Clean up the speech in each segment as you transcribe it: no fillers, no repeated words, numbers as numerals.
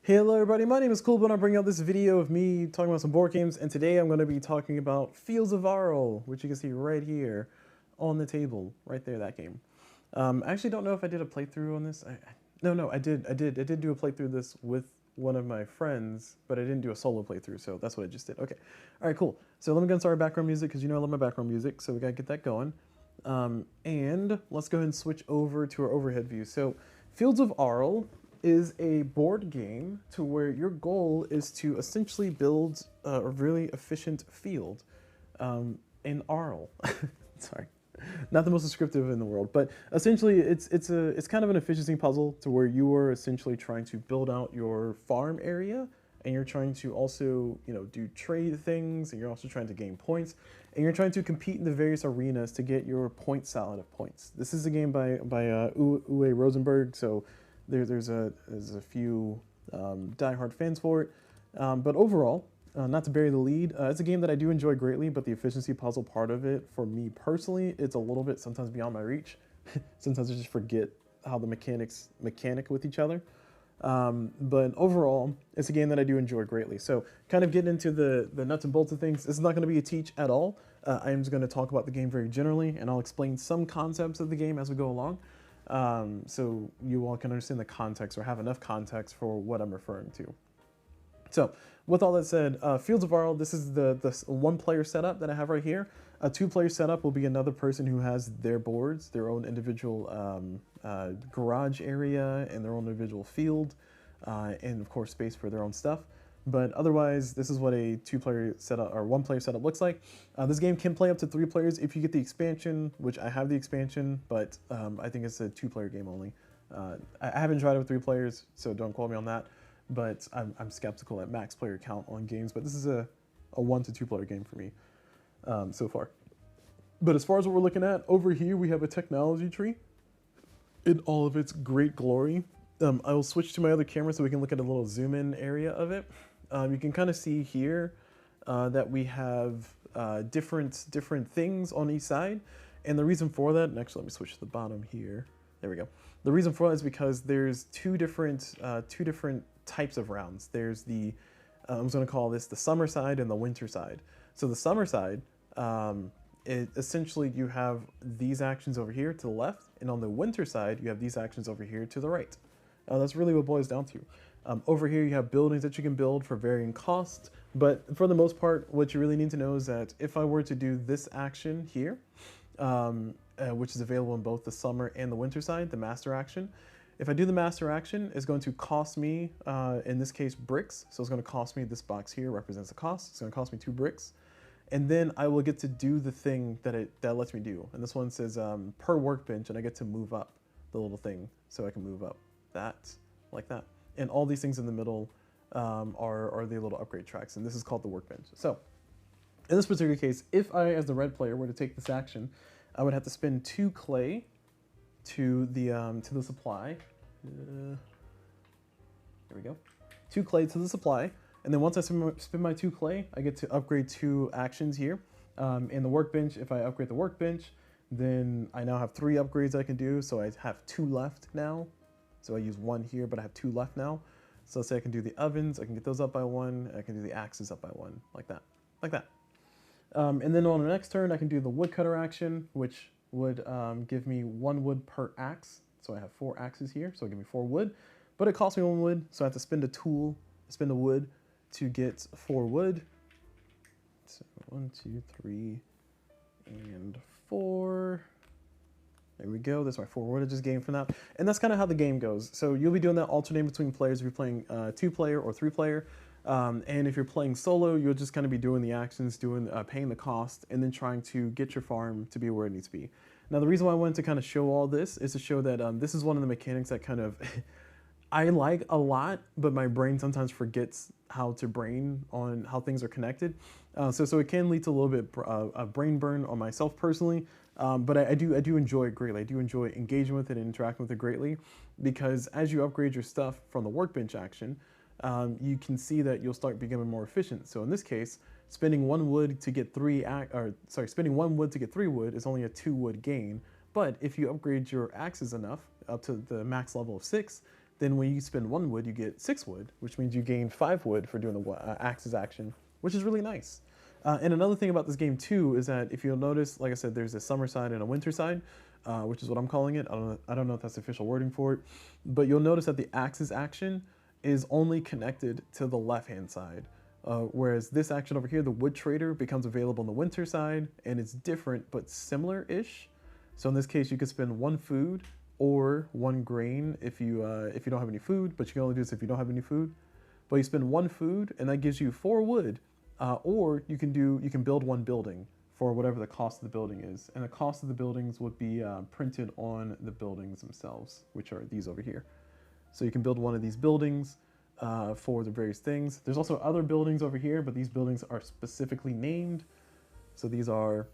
Hello everybody, my name is CulBlu and I'm bringing out this video of me talking about some board games, and today I'm going to be talking about Fields of Arle, which you can see right here on the table, right there, that game. I actually don't know if I did a playthrough on this. No, I did do a playthrough of this with one of my friends, but I didn't do a solo playthrough, so that's what I just did. Okay, alright, cool. So let me get started background music, because you know I love my background music, so we gotta get that going. And let's go ahead and switch over to our overhead view. So Fields of Arle is a board game to where your goal is to essentially build a really efficient field in Arle. Sorry, not the most descriptive in the world, but essentially it's kind of an efficiency puzzle to where you are essentially trying to build out your farm area, and you're trying to also, do trade things, and you're also trying to gain points, and you're trying to compete in the various arenas to get your point salad of points. This is a game by Uwe Rosenberg, so there's a few diehard fans for it, but overall, not to bury the lead, it's a game that I do enjoy greatly, but the efficiency puzzle part of it, for me personally, it's a little bit sometimes beyond my reach. Sometimes I just forget how the mechanic with each other. But overall, it's a game that I do enjoy greatly. So kind of getting into the nuts and bolts of things, this is not going to be a teach at all. I am just going to talk about the game very generally, and I'll explain some concepts of the game as we go along. So you all can understand the context or have enough context for what I'm referring to. So with all that said, Fields of Arle, this is the one-player setup that I have right here. A two-player setup will be another person who has their boards, their own individual garage area, and their own individual field, and of course space for their own stuff. But otherwise, this is what a two-player setup or one-player setup looks like. This game can play up to 3 players if you get the expansion, which I have the expansion, but I think it's a 2-player game only. I haven't tried it with 3 players, so don't quote me on that. But I'm skeptical at max player count on games. But this is a 1 to 2 player game for me so far. But as far as what we're looking at over here, we have a technology tree in all of its great glory. I will switch to my other camera so we can look at a little zoom in area of it. You can kind of see here that we have different things on each side, and the reason for that, and actually let me switch to the bottom here. There we go. The reason for that is because there's two different types of rounds. There's the I'm just going to call this the summer side and the winter side. So the summer side, essentially you have these actions over here to the left, and on the winter side you have these actions over here to the right. That's really what it boils down to. Over here you have buildings that you can build for varying costs, but for the most part, what you really need to know is that if I were to do this action here, which is available in both the summer and the winter side, the master action, if I do the master action, it's going to cost me, in this case, bricks. So it's going to cost me, this box here represents the cost. It's going to cost me 2 bricks. And then I will get to do the thing that lets me do. And this one says per workbench, and I get to move up the little thing. So I can move up that, like that. And all these things in the middle are the little upgrade tracks, and this is called the workbench. So in this particular case, if I, as the red player, were to take this action, I would have to spend 2 clay to the supply. There we go. 2 clay to the supply, and then once I spend my 2 clay, I get to upgrade 2 actions here. In the workbench, if I upgrade the workbench, then I now have 3 upgrades I can do, so I have 2 left now. So I use 1 here, but I have 2 left now. So let's say I can do the ovens, I can get those up by 1, I can do the axes up by 1, like that, like that. And then on the next turn, I can do the woodcutter action, which would give me 1 wood per axe. So I have 4 axes here, so it'll give me 4 wood. But it costs me 1 wood, so I have to spend a wood to get 4 wood. So 1, 2, 3, and 4. There we go, that's my 4 wood I just gained from that. And that's kind of how the game goes. So you'll be doing that alternating between players if you're playing 2-player or 3-player. And if you're playing solo, you'll just kind of be doing the actions, paying the cost, and then trying to get your farm to be where it needs to be. Now, the reason why I wanted to kind of show all this is to show that this is one of the mechanics that kind of I like a lot, but my brain sometimes forgets how to brain on how things are connected. So it can lead to a little bit of brain burn on myself personally, but I do enjoy it greatly. I do enjoy engaging with it and interacting with it greatly, because as you upgrade your stuff from the workbench action, you can see that you'll start becoming more efficient. So in this case, spending 1 wood to get 3 wood is only a 2 wood gain. But if you upgrade your axes enough up to the max level of 6, then when you spend 1 wood, you get 6 wood, which means you gain 5 wood for doing the axes action, which is really nice. And another thing about this game too is that if you'll notice, like I said, there's a summer side and a winter side, which is what I'm calling it. I don't know if that's the official wording for it, but you'll notice that the axes action is only connected to the left-hand side. Whereas this action over here, the wood trader, becomes available on the winter side, and it's different but similar-ish. So in this case, you could spend 1 food or 1 grain if you don't have any food, but you can only do this if you don't have any food. But you spend 1 food, and that gives you 4 wood, or you can build 1 building for whatever the cost of the building is, and the cost of the buildings would be printed on the buildings themselves, which are these over here. So you can build 1 of these buildings for the various things. There's also other buildings over here, but these buildings are specifically named. So these are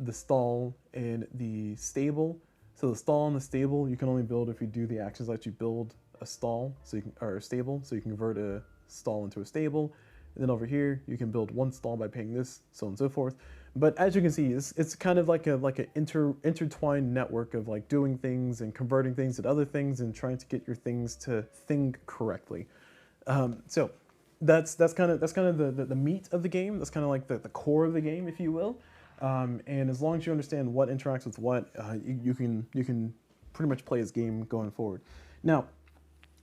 the stall and the stable. So the stall and the stable you can only build if you do the actions that you build a stall, so you can, or a stable, so you can convert a stall into a stable. And then over here you can build 1 stall by paying this, so on and so forth. But as you can see, it's kind of like an intertwined network of like doing things and converting things into other things and trying to get your things to think correctly. So that's kind of the meat of the game. That's kind of like the core of the game, if you will. And as long as you understand what interacts with what, you can pretty much play this game going forward. Now,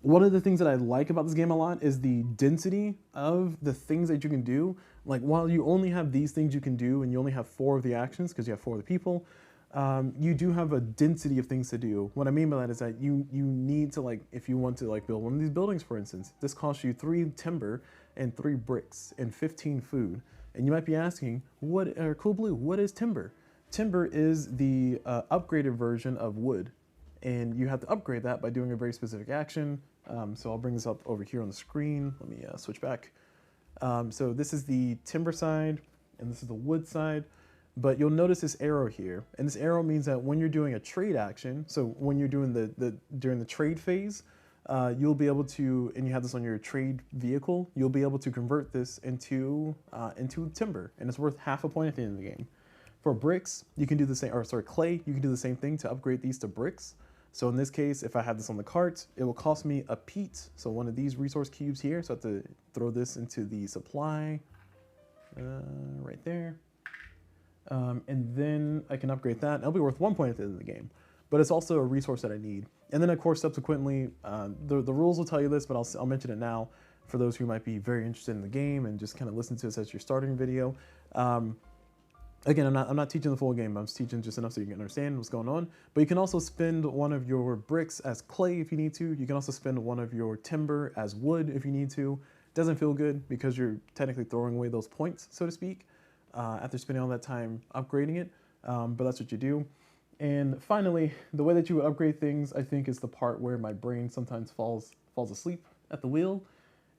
one of the things that I like about this game a lot is the density of the things that you can do. Like, while you only have these things you can do and you only have 4 of the actions because you have 4 of the people, you do have a density of things to do. What I mean by that is that you need to, like, if you want to like build one of these buildings, for instance, this costs you 3 timber and 3 bricks and 15 food. And you might be asking, CulBlu, what is timber? Timber is the upgraded version of wood, and you have to upgrade that by doing a very specific action. So I'll bring this up over here on the screen. Let me switch back. So this is the timber side, and this is the wood side. But you'll notice this arrow here, and this arrow means that when you're doing a trade action, so when you're doing during the trade phase, you'll be able to, and you have this on your trade vehicle, you'll be able to convert this into timber, and it's worth half a point at the end of the game. For bricks, you can do the same, or sorry, clay, you can do the same thing to upgrade these to bricks. So in this case, if I have this on the cart, it will cost me a peat, so one of these resource cubes here, so I have to throw this into the supply, right there. And then I can upgrade that. It'll be worth 1 point at the end of the game, but it's also a resource that I need. And then of course, subsequently, the rules will tell you this, but I'll mention it now for those who might be very interested in the game and just kind of listen to this as your starting video. Again, I'm not teaching the full game. I'm teaching just enough so you can understand what's going on. But you can also spend 1 of your bricks as clay if you need to. You can also spend 1 of your timber as wood if you need to. Doesn't feel good because you're technically throwing away those points, so to speak, after spending all that time upgrading it. But that's what you do. And finally, the way that you would upgrade things, I think, is the part where my brain sometimes falls asleep at the wheel,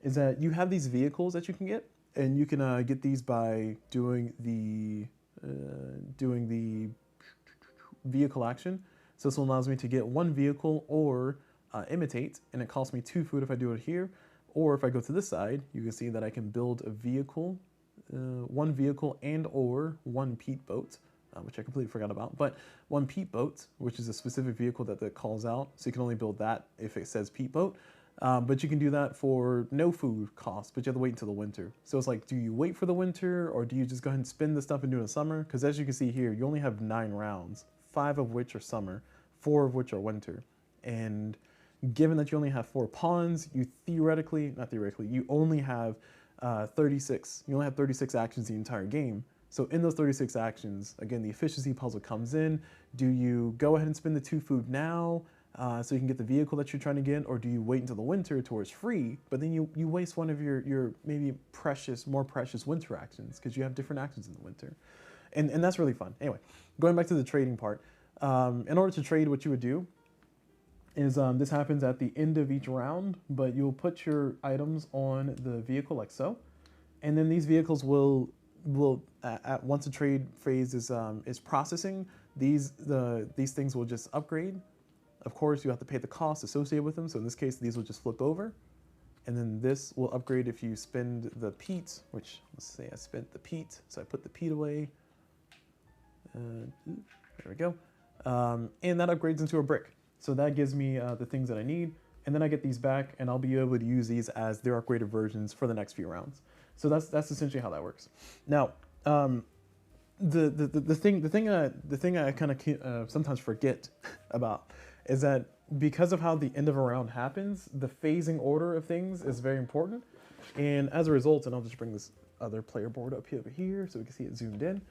is that you have these vehicles that you can get, and you can get these by doing the vehicle action. So this allows me to get 1 vehicle or imitate, and it costs me 2 food if I do it here. Or if I go to this side, you can see that I can build a vehicle, 1 vehicle and or 1 peat boat, which I completely forgot about, but 1 peat boat, which is a specific vehicle that calls out. So you can only build that if it says peat boat. But you can do that for no food cost, but you have to wait until the winter. So it's like, do you wait for the winter, or do you just go ahead and spin the stuff and do it in summer? Because as you can see here, you only have 9 rounds, 5 of which are summer, 4 of which are winter. And given that you only have 4 pawns, you you only have 36. You only have 36 actions the entire game. So in those 36 actions, again, the efficiency puzzle comes in. Do you go ahead and spend the 2 food now, so you can get the vehicle that you're trying to get, or do you wait until the winter to where it's free, but then you waste one of your maybe more precious winter actions because you have different actions in the winter. And that's really fun. Anyway, going back to the trading part, in order to trade, what you would do is this happens at the end of each round, but you'll put your items on the vehicle like so, and then these vehicles will once the trade phase is processing, these things will just upgrade. Of course, you have to pay the cost associated with them. So in this case, these will just flip over. And then this will upgrade if you spend the peat, which, let's say I spent the peat. So I put the peat away. There we go. And that upgrades into a brick. So that gives me the things that I need. and then I get these back, and I'll be able to use these as their upgraded versions for the next few rounds. So that's essentially how that works. Now, the thing I kind of sometimes forget about is that because of how the end of a round happens, the phasing order of things is very important. And as a result, and I'll just bring this other player board up here so we can see it zoomed in.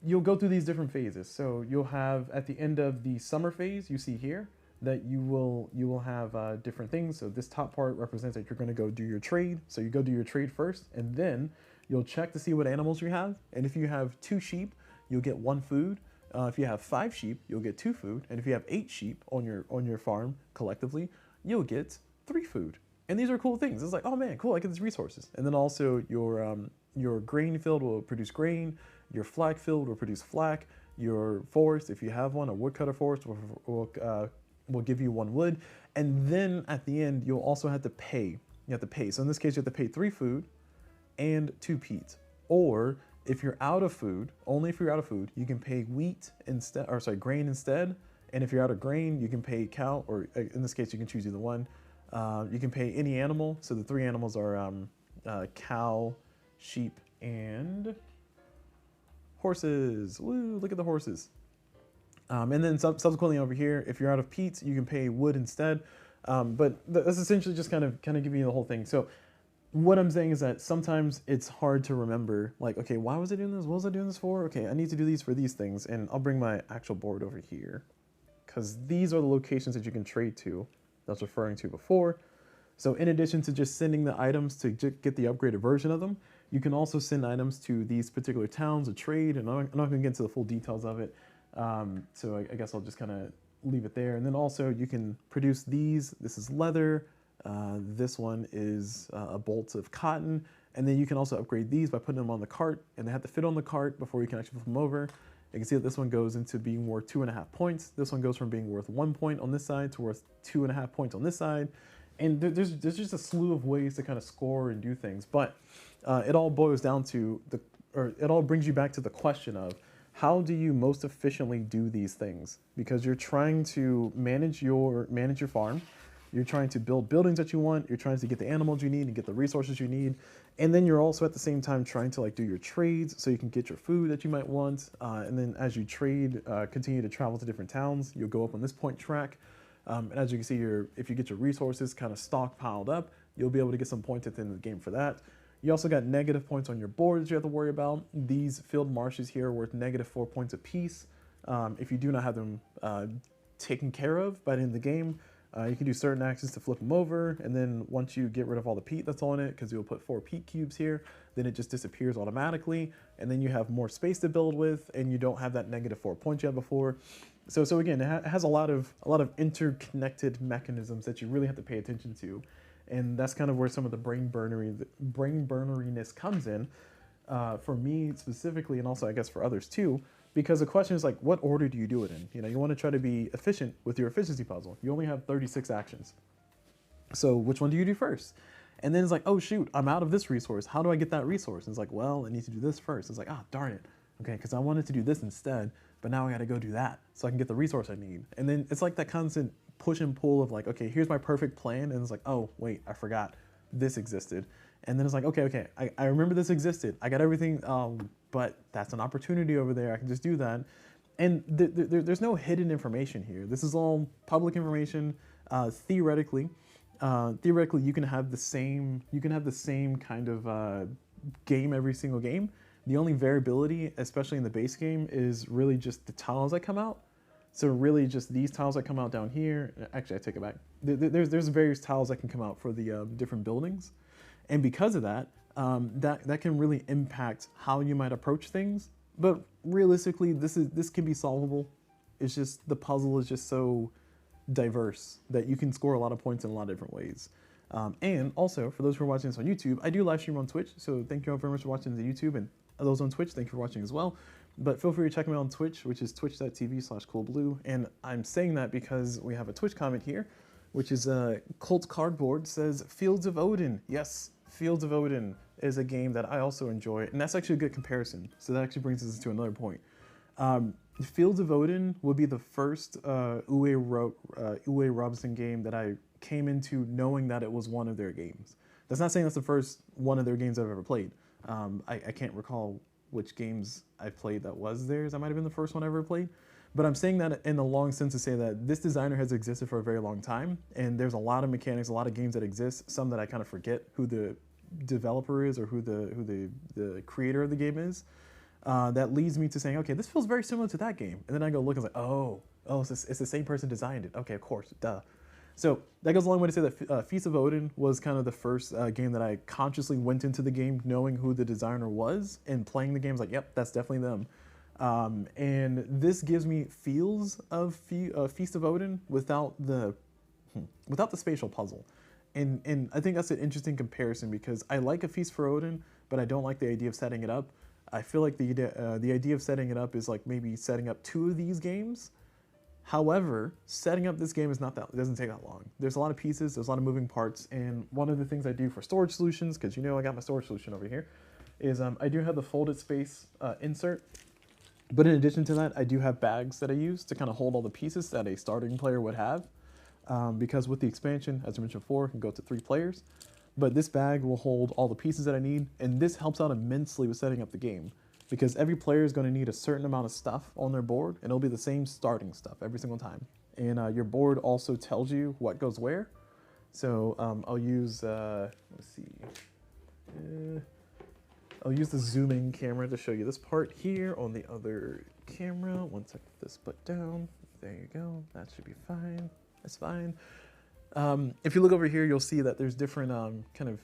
You'll go through these different phases. So you'll have at the end of the summer phase, you see here that you will have different things. So this top part represents that you're going to go do your trade. So you go do your trade first, and then you'll check to see what animals you have. And if you have 2 sheep, you'll get 1 food. If you have 5 sheep, you'll get 2 food. And if you have 8 sheep on your farm collectively, you'll get 3 food. And these are cool things. It's like, oh man, cool, I get these resources. And then also your grain field will produce grain. Your flax field will produce flax. Your forest, if you have one, a woodcutter forest will give you 1 wood. And then at the end, you'll also have to pay. You have to pay. So in this case, you have to pay 3 food and 2 peat. Or if you're out of food, only if you're out of food, you can pay wheat instead, or sorry, grain instead. And if you're out of grain, you can pay cow, or in this case, you can choose either one. You can pay any animal. So the 3 animals are cow, sheep, and horses. Woo, look at the horses. And then subsequently over here, if you're out of peat, you can pay wood instead. But that's essentially just kind of giving you the whole thing. So what I'm saying is that sometimes it's hard to remember, like, okay, why was I doing this? What was I doing this for? Okay, I need to do these for these things. And I'll bring my actual board over here, because these are the locations that you can trade to that I was referring to before. So in addition to just sending the items to get the upgraded version of them, you can also send items to these particular towns, a trade, and I'm not going to get into the full details of it. So I guess I'll just kind of leave it there. And then also you can produce these. This is leather. This one is a bolt of cotton. And then you can also upgrade these by putting them on the cart, and they have to fit on the cart before you can actually flip them over. You can see that this one goes into being worth 2.5 points. This one goes from being worth 1 point on this side to worth 2.5 points on this side. And there's just a slew of ways to kind of score and do things. But it all boils down to it all brings you back to the question of, how do you most efficiently do these things? Because you're trying to manage your farm. You're trying to build buildings that you want. You're trying to get the animals you need and get the resources you need. And then you're also at the same time trying to like do your trades so you can get your food that you might want. And then as you trade, continue to travel to different towns, you'll go up on this point track. And as you can see, if you get your resources kind of stockpiled up, you'll be able to get some points at the end of the game for that. You also got negative points on your board that you have to worry about. These field marshes here are worth -4 points apiece. If you do not have them taken care of by the end of the game, you can do certain actions to flip them over, and then once you get rid of all the peat that's on it, because you'll put 4 peat cubes here, then it just disappears automatically, and then you have more space to build with, and you don't have that -4 points you had before. So again, it has a lot of interconnected mechanisms that you really have to pay attention to, and that's kind of where some of the brain burneriness comes in, for me specifically, and also I guess for others too. Because the question is like, what order do you do it in? You know, you want to try to be efficient with your efficiency puzzle. You only have 36 actions. So which one do you do first? And then it's like, oh shoot, I'm out of this resource. How do I get that resource? And it's like, well, I need to do this first. It's like, ah, darn it. Okay, because I wanted to do this instead, but now I got to go do that so I can get the resource I need. And then it's like that constant push and pull of like, okay, here's my perfect plan. And it's like, oh, wait, I forgot this existed. And then it's like, okay, I remember this existed. I got everything, but that's an opportunity over there. I can just do that. And there's no hidden information here. This is all public information. Theoretically, you can have the same kind of game every single game. The only variability, especially in the base game, is really just the tiles that come out. So really just these tiles that come out down here. Actually, I take it back. There's various tiles that can come out for the different buildings. And because of that, that can really impact how you might approach things. But realistically, this can be solvable. It's just the puzzle is just so diverse that you can score a lot of points in a lot of different ways. And also, for those who are watching this on YouTube, I do live stream on Twitch. So thank you all very much for watching the YouTube, and those on Twitch, thank you for watching as well. But feel free to check me out on Twitch, which is twitch.tv/CulBlu. And I'm saying that because we have a Twitch comment here, which is Cult Cardboard says, Fields of Odin. Yes, Fields of Odin is a game that I also enjoy, and that's actually a good comparison. So that actually brings us to another point. Fields of Odin would be the first Uwe Robinson game that I came into knowing that it was one of their games. That's not saying that's the first one of their games I've ever played. I can't recall which games I played that was theirs. That might have been the first one I ever played. But I'm saying that in the long sense to say that this designer has existed for a very long time, and there's a lot of mechanics, a lot of games that exist, some that I kind of forget who the developer is or who the creator of the game is. That leads me to saying, okay, this feels very similar to that game. And then I go look and it's like, oh, it's the same person designed it. Okay, of course, duh. So that goes a long way to say that Feast of Odin was kind of the first game that I consciously went into the game knowing who the designer was, and playing the game was like, yep, that's definitely them. And this gives me feels of Feast of Odin without the spatial puzzle. And I think that's an interesting comparison because I like a Feast for Odin, but I don't like the idea of setting it up. I feel like the idea of setting it up is like maybe setting up 2 of these games. However, setting up this game is not that, it doesn't take that long. There's a lot of pieces, there's a lot of moving parts, and one of the things I do for storage solutions, because you know I got my storage solution over here, is I do have the folded space insert. But in addition to that, I do have bags that I use to kind of hold all the pieces that a starting player would have. Because with the expansion, as I mentioned before, it can go to 3 players. But this bag will hold all the pieces that I need, and this helps out immensely with setting up the game. Because every player is going to need a certain amount of stuff on their board, and it'll be the same starting stuff every single time. And your board also tells you what goes where. So I'll use, let's see, I'll use the zooming camera to show you this part here on the other camera. Once I put this put down, there you go, that should be fine, that's fine. If you look over here, you'll see that there's different kind of,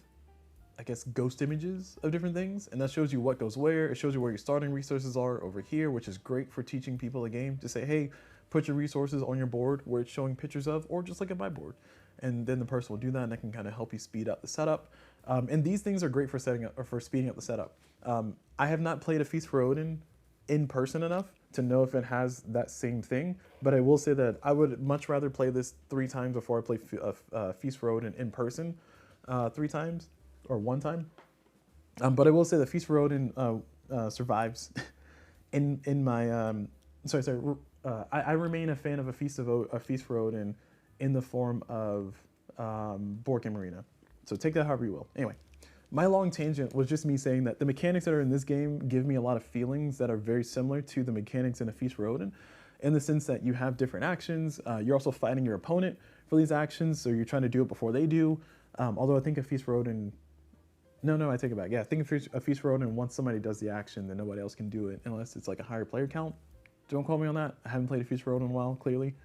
I guess, ghost images of different things, and that shows you what goes where. It shows you where your starting resources are over here, which is great for teaching people a game to say, hey, put your resources on your board where it's showing pictures of, or just like at my board. And then the person will do that, and that can kind of help you speed up the setup. And these things are great for setting up or for speeding up the setup. I have not played a Feast for Odin in person enough to know if it has that same thing, but I will say that I would much rather play this 3 times before I play Feast for Odin in person 3 times. Or 1 time, but I will say that Feast for Odin survives in my I remain a fan of a Feast for Odin in the form of Board Game Arena. So take that however you will. Anyway, my long tangent was just me saying that the mechanics that are in this game give me a lot of feelings that are very similar to the mechanics in a Feast for Odin, in the sense that you have different actions. You're also fighting your opponent for these actions, so you're trying to do it before they do. Although I think a Feast for Odin. No, I take it back. Yeah, I think a Feast for Odin, once somebody does the action, then nobody else can do it unless it's like a higher player count. Don't quote me on that. I haven't played a Feast for Odin in a while, clearly.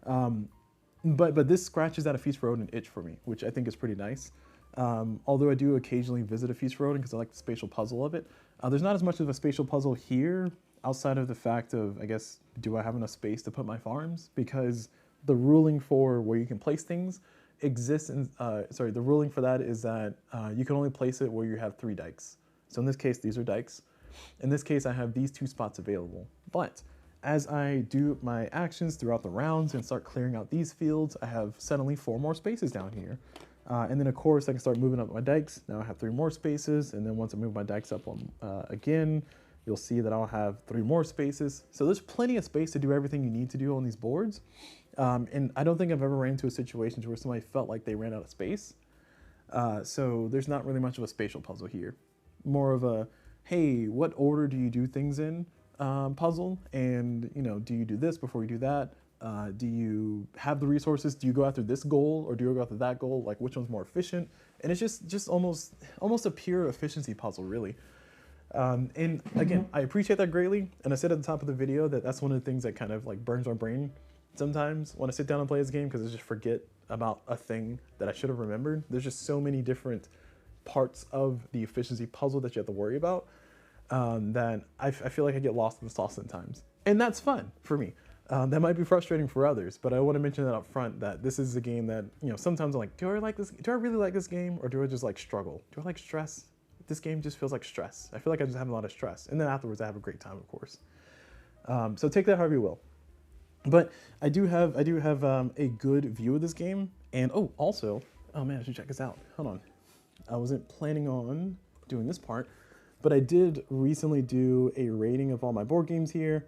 But this scratches out a Feast for Odin itch for me, which I think is pretty nice. Although I do occasionally visit a Feast for Odin because I like the spatial puzzle of it. There's not as much of a spatial puzzle here outside of the fact of, I guess, do I have enough space to put my farms? Because the ruling for where you can place things exists in, the ruling for that is that you can only place it where you have 3 dikes. So in this case, these are dikes. In this case, I have these 2 spots available. But as I do my actions throughout the rounds and start clearing out these fields, I have suddenly 4 more spaces down here. And then of course I can start moving up my dikes. Now I have 3 more spaces, and then once I move my dikes up again, you'll see that I'll have 3 more spaces. So there's plenty of space to do everything you need to do on these boards. And I don't think I've ever ran into a situation where somebody felt like they ran out of space. So there's not really much of a spatial puzzle here. More of a, hey, what order do you do things in puzzle? And, you know, do you do this before you do that? Do you have the resources? Do you go after this goal or do you go after that goal? Like, which one's more efficient? And it's just almost a pure efficiency puzzle, really. And again, I appreciate that greatly. And I said at the top of the video that that's one of the things that kind of like burns my brain sometimes when I sit down and play this game, because I just forget about a thing that I should have remembered. There's just so many different parts of the efficiency puzzle that you have to worry about that I feel like I get lost in the sauce sometimes. And that's fun for me. That might be frustrating for others, but I want to mention that up front, that this is a game that, you know, sometimes I'm like, do I really like this game, or do I just like struggle? Do I like stress? This game just feels like stress. I feel like I just have a lot of stress. And then afterwards I have a great time, of course. So take that however you will. But I do have a good view of this game. And also, oh man, I should check this out. Hold on. I wasn't planning on doing this part, but I did recently do a rating of all my board games here.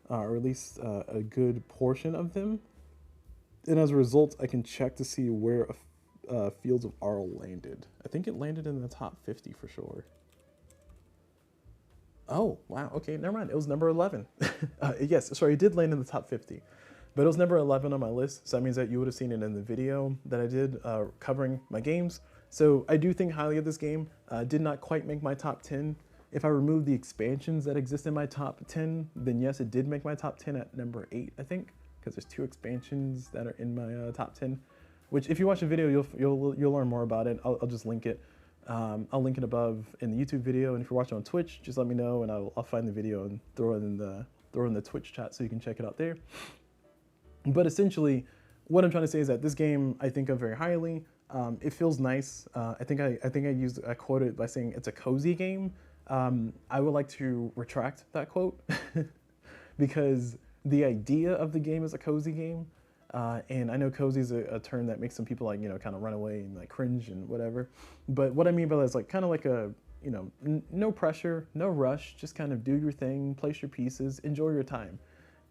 or at least a good portion of them. And as a result, I can check to see where Fields of Arle landed. I think it landed in the top 50 for sure. Oh, wow. Okay, never mind. It was number 11. Yes, sorry, it did land in the top 50. But it was number 11 on my list, so that means that you would have seen it in the video that I did covering my games. So I do think highly of this game. Did not quite make my top 10. If I remove the expansions that exist in my top 10, then yes, it did make my top 10 at number 8, I think, because there's 2 expansions that are in my top 10. Which, if you watch the video, you'll learn more about it. I'll just link it. I'll link it above in the YouTube video, and if you're watching on Twitch, just let me know, and I'll find the video and throw it in the Twitch chat so you can check it out there. But essentially, what I'm trying to say is that this game I think of very highly. It feels nice. I think I quoted it by saying it's a cozy game. I would like to retract that quote because the idea of the game is a cozy game. And I know cozy is a term that makes some people like, kind of run away and like cringe and whatever. But what I mean by that is like kind of like a, no pressure, no rush, just kind of do your thing, place your pieces, enjoy your time.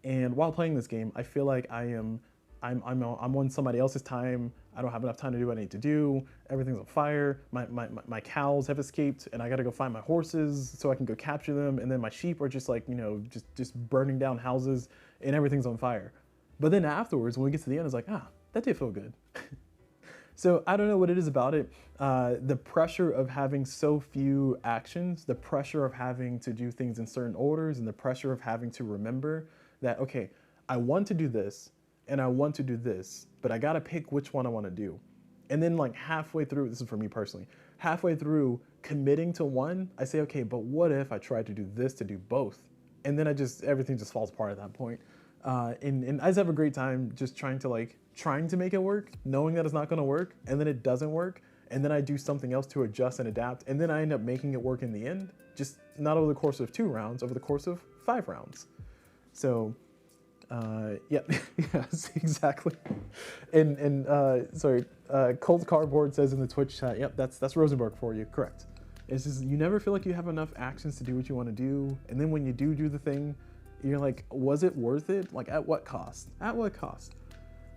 And while playing this game, I feel like I'm on somebody else's time. I don't have enough time to do what I need to do. Everything's on fire. My cows have escaped, and I got to go find my horses so I can go capture them. And then my sheep are just like, just burning down houses, and everything's on fire. But then afterwards, when we get to the end, it's like, that did feel good. So I don't know what it is about it. The pressure of having so few actions, the pressure of having to do things in certain orders, and the pressure of having to remember that, okay, I want to do this, and I want to do this, but I gotta pick which one I wanna do. And then like halfway through, this is for me personally, halfway through committing to one, I say, okay, but what if I tried to do this to do both? And then everything just falls apart at that point. And I just have a great time just trying to make it work, knowing that it's not gonna work, and then it doesn't work, and then I do something else to adjust and adapt, and then I end up making it work in the end, just not over the course of 2 rounds, over the course of 5 rounds. So, yeah, yes, exactly. And sorry, Cold Cardboard says in the Twitch chat, yep, that's Rosenberg for you, correct. It's just, you never feel like you have enough actions to do what you wanna do, and then when you do the thing, you're like, was it worth it? Like, at what cost? At what cost?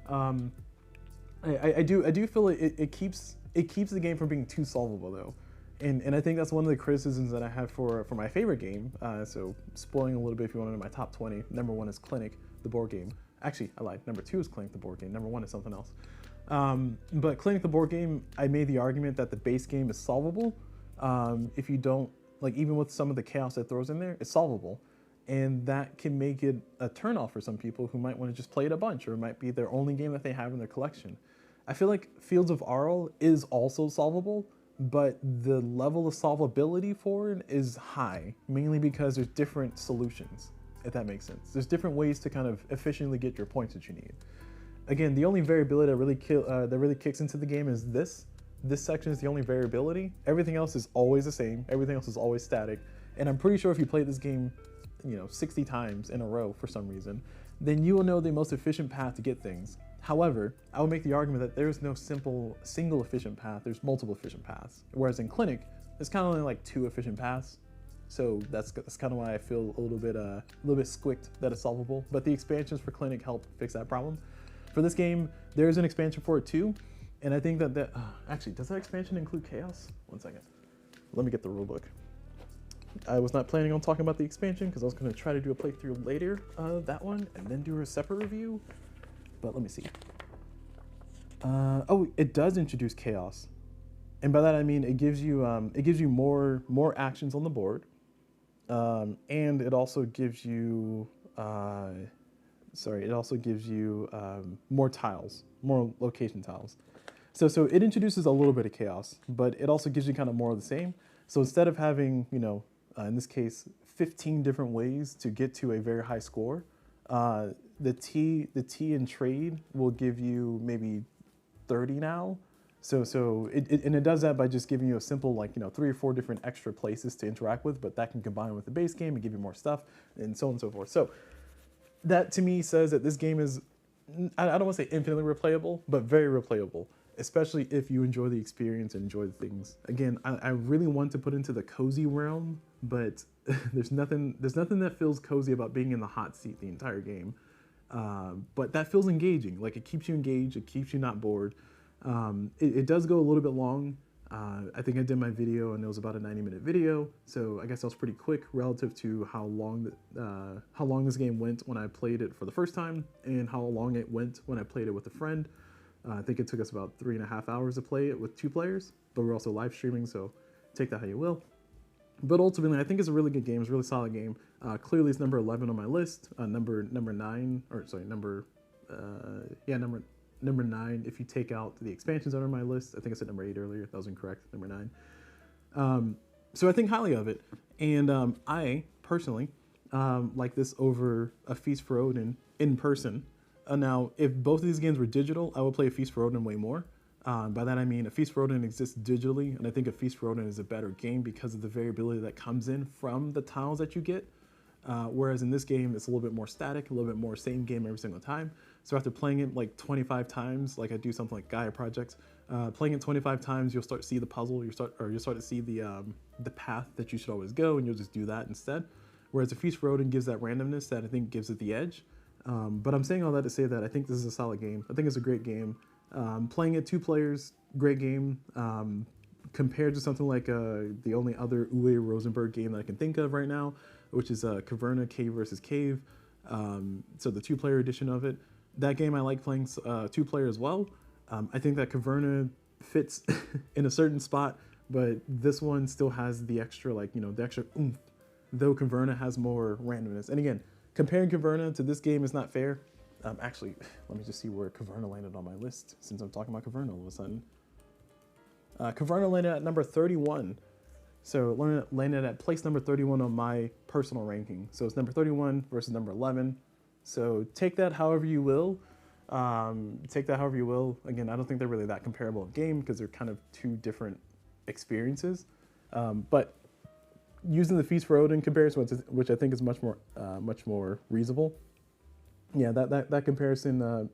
I do feel it keeps the game from being too solvable though, and I think that's one of the criticisms that I have for my favorite game. So spoiling a little bit, if you want to know my top 20, number 1 is Clinic, the board game. Actually, I lied. Number 2 is Clinic, the board game. Number 1 is something else. But Clinic, the board game, I made the argument that the base game is solvable. If you don't, like, even with some of the chaos that throws in there, it's solvable. And that can make it a turnoff for some people who might want to just play it a bunch, or it might be their only game that they have in their collection. I feel like Fields of Arle is also solvable, but the level of solvability for it is high, mainly because there's different solutions, if that makes sense. There's different ways to kind of efficiently get your points that you need. Again, the only variability that really kicks into the game is this. This section is the only variability. Everything else is always the same. Everything else is always static. And I'm pretty sure if you play this game 60 times in a row for some reason, then you will know the most efficient path to get things. However, I would make the argument that there's no single efficient path, there's multiple efficient paths. Whereas in Clinic, there's kind of only like 2 efficient paths. So that's kind of why I feel a little bit squicked that it's solvable. But the expansions for Clinic help fix that problem. For this game, there's an expansion for it too. And I think that actually, does that expansion include chaos? One second. Let me get the rulebook. I was not planning on talking about the expansion because I was going to try to do a playthrough later of that one and then do a separate review. But let me see. Oh, it does introduce chaos, and by that I mean it gives you more actions on the board, and it also gives you more tiles, more location tiles. So it introduces a little bit of chaos, but it also gives you kind of more of the same. So instead of having, in this case, 15 different ways to get to a very high score, the T in trade will give you maybe 30 now. So it does that by just giving you a simple 3 or 4 different extra places to interact with, but that can combine with the base game and give you more stuff and so on and so forth. So that to me says that this game is, I don't want to say infinitely replayable, but very replayable, especially if you enjoy the experience and enjoy the things. Again, I really want to put into the cozy realm but there's nothing that feels cozy about being in the hot seat the entire game. But that feels engaging. Like, it keeps you engaged, it keeps you not bored. It does go a little bit long. I think I did my video and it was about a 90-minute video, so I guess that was pretty quick relative to how long this game went when I played it for the first time and how long it went when I played it with a friend. I think it took us about 3.5 hours to play it with 2 players, but we're also live streaming, so take that how you will. But ultimately, I think it's a really good game. It's a really solid game. Clearly, it's number 11 on my list. Number 9, or sorry, number 9. If you take out the expansions under my list, I think I said number 8 earlier. That was incorrect. Number 9. So I think highly of it, and I personally like this over A Feast for Odin in person. Now, if both of these games were digital, I would play A Feast for Odin way more. By that I mean A Feast for Odin exists digitally, and I think A Feast for Odin is a better game because of the variability that comes in from the tiles that you get. Whereas in this game, it's a little bit more static, a little bit more same game every single time. So after playing it like 25 times, like I do something like Gaia Projects, playing it 25 times, you'll start to see the puzzle, you'll start to see the path that you should always go, and you'll just do that instead. Whereas A Feast for Odin gives that randomness that I think gives it the edge. But I'm saying all that to say that I think this is a solid game. I think it's a great game. Playing it 2 players, great game. Compared to something like the only other Uwe Rosenberg game that I can think of right now, which is Caverna Cave versus Cave. So the 2-player edition of it. That game I like playing 2-player as well. I think that Caverna fits in a certain spot, but this one still has the extra, like, you know, the extra oomph, though Caverna has more randomness. And again, comparing Caverna to this game is not fair. Actually, let me just see where Caverna landed on my list, since I'm talking about Caverna all of a sudden. Caverna landed at number 31. So landed at place number 31 on my personal ranking. So it's number 31 versus number 11. So take that however you will. Again, I don't think they're really that comparable in game because they're kind of 2 different experiences. But using the Feast for Odin comparison, which I think is much more reasonable. Yeah, that comparison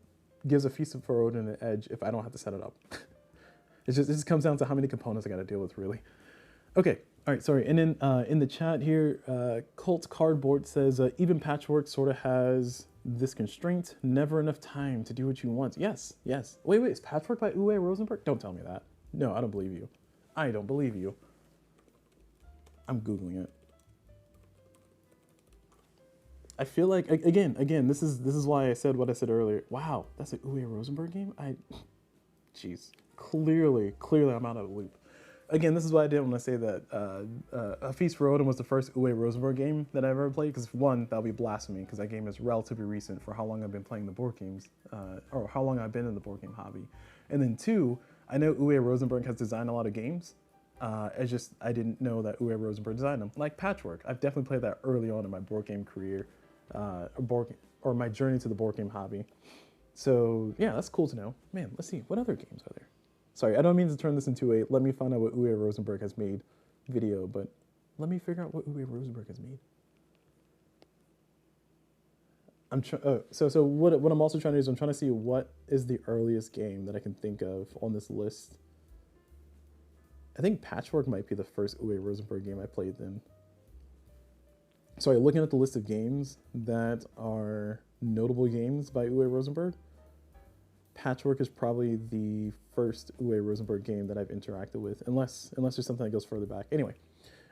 gives A Feast for Odin an edge if I don't have to set it up. It just comes down to how many components I got to deal with, really. Okay, all right, sorry. And then in the chat here, Cult Cardboard says, even Patchwork sort of has this constraint, never enough time to do what you want. Yes, yes. Wait, is Patchwork by Uwe Rosenberg? Don't tell me that. No, I don't believe you. I don't believe you. I'm Googling it. I feel like, again, this is why I said what I said earlier. Wow, that's an Uwe Rosenberg game? Jeez. Clearly I'm out of the loop. Again, this is what I did when I say that A Feast for Odin was the first Uwe Rosenberg game that I ever played, because 1, that'll be blasphemy, because that game is relatively recent for how long I've been playing the board games, or how long I've been in the board game hobby. And then 2, I know Uwe Rosenberg has designed a lot of games. I didn't know that Uwe Rosenberg designed them. Like Patchwork, I've definitely played that early on in my board game career, or my journey to the board game hobby. So yeah, that's cool to know. Man, let's see, what other games are there? Sorry, I don't mean to turn this into a let me find out what Uwe Rosenberg has made video, but let me figure out what Uwe Rosenberg has made. So what I'm also trying to do is I'm trying to see what is the earliest game that I can think of on this list. I think Patchwork might be the first Uwe Rosenberg game I played then. Sorry, looking at the list of games that are notable games by Uwe Rosenberg, Patchwork is probably the first Uwe Rosenberg game that I've interacted with, unless there's something that goes further back. Anyway,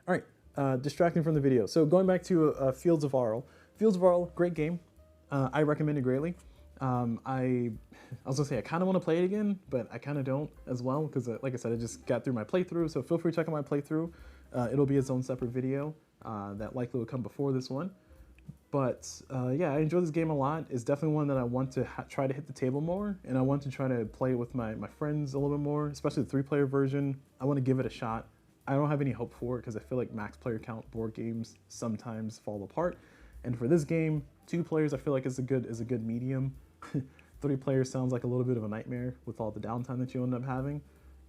all right, distracting from the video. So going back to Fields of Arle. Fields of Arle, great game. I recommend it greatly. I was gonna say I kind of want to play it again, but I kind of don't as well, because like I said, I just got through my playthrough, so feel free to check out my playthrough. It'll be its own separate video that likely will come before this one. But yeah, I enjoy this game a lot. It's definitely one that I want to try to hit the table more, and I want to try to play it with my friends a little bit more, especially the 3-player version. I want to give it a shot. I don't have any hope for it because I feel like max player count board games sometimes fall apart. And for this game, 2 players I feel like is a good medium. 3 players sounds like a little bit of a nightmare with all the downtime that you end up having.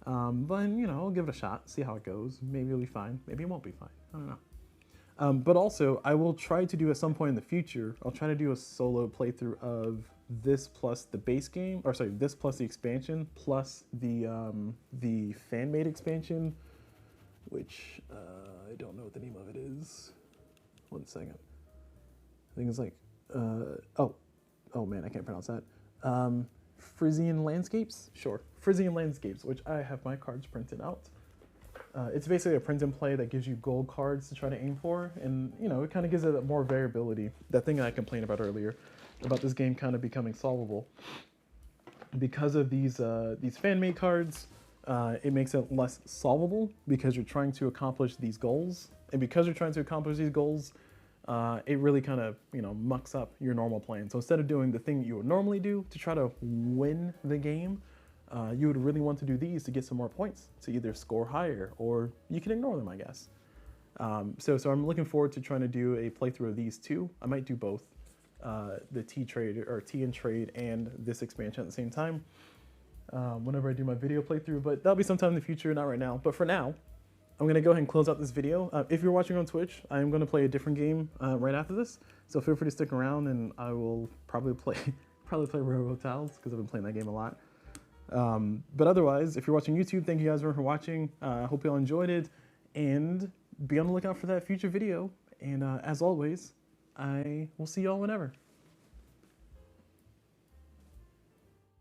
But you know, I'll give it a shot, see how it goes. Maybe it'll be fine. Maybe it won't be fine. I don't know. But also, I will try to do at some point in the future, I'll try to do a solo playthrough of this plus the base game, or sorry, this plus the expansion, plus the fan-made expansion. which I don't know what the name of it is. 1 second. I think it's like, oh man, I can't pronounce that. Frisian Landscapes? Sure, Frisian Landscapes, which I have my cards printed out. It's basically a print and play that gives you gold cards to try to aim for, and you know, it kind of gives it more variability. That thing I complained about earlier, about this game kind of becoming solvable. Because of these fan-made cards, it makes it less solvable because you're trying to accomplish these goals, and because you're trying to accomplish these goals, it really kind of, you know, mucks up your normal plan. So instead of doing the thing you would normally do to try to win the game, you would really want to do these to get some more points, to either score higher, or you can ignore them, I guess. So I'm looking forward to trying to do a playthrough of these two. I might do both, the Tea and Trade and this expansion at the same time, whenever I do my video playthrough, but that'll be sometime in the future, not right now. But for now, I'm gonna go ahead and close out this video. If you're watching on Twitch, I'm gonna play a different game right after this, so feel free to stick around, and I will probably play Railroad Tiles, because I've been playing that game a lot. But otherwise, if you're watching YouTube, thank you guys for watching. I hope you all enjoyed it, and be on the lookout for that future video. And as always, I will see y'all whenever.